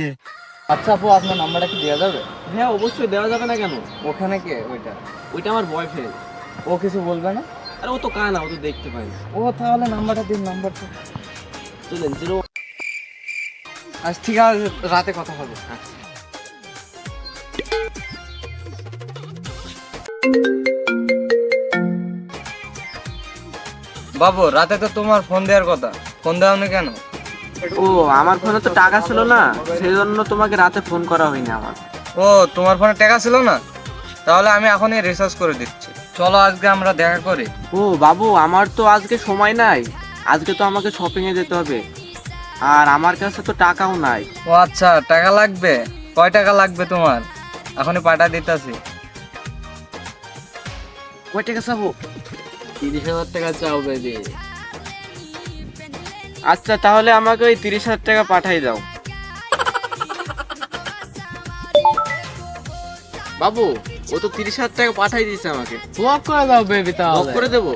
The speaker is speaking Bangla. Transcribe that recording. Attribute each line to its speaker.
Speaker 1: चाहिए।
Speaker 2: আচ্ছা আপু, আপনার নাম্বারটা কি দেওয়া যাবে?
Speaker 3: হ্যাঁ অবশ্যই দেওয়া যাবে না কেন?
Speaker 2: ওখানে কে ওইটা?
Speaker 3: ওইটা আমার বয়ফ্রেন্ড।
Speaker 2: ও কিছু বলবে না?
Speaker 3: আরে ও তো কানা, ও তো দেখতে পাই না।
Speaker 2: ও তাহলে নাম্বারটা দিন, নাম্বারটা।
Speaker 3: চলেন জিরো।
Speaker 2: আচ্ছা ঠিক আছে, রাতে কথা হবে। বাবু, রাতে তো তোমার ফোন দেওয়ার কথা, ফোন দেওনি কেন?
Speaker 3: ও আমার ফোনে তো টাকা ছিল না, সেই জন্য তোমাকে রাতে ফোন করা হয়নি আমার।
Speaker 2: ও তোমার ফোনে টাকা ছিল না? তাহলে আমি এখনই রিচার্জ করে দিচ্ছি। চলো আজকে আমরা দেখা করি।
Speaker 3: ও বাবু, আমার তো আজকে সময় নাই, আজকে তো আমাকে শপিং এ যেতে হবে, আর আমার কাছে তো টাকাও নাই।
Speaker 2: ও আচ্ছা, টাকা লাগবে? কয় টাকা লাগবে তোমার? এখনই পাঠা দিতেছি। কয় টাকা চাবো?
Speaker 3: 30,000 টাকা চাও বেবি। আচ্ছা তাহলে আমাকে ওই 30,000 টাকা পাঠাই দাও। বাবু, ও তো 30,000 টাকা পাঠাই দিয়েছে আমাকে।
Speaker 2: ওয়াক করে দাও বেবি,
Speaker 3: লক
Speaker 2: তাহলে
Speaker 3: করে দেবো।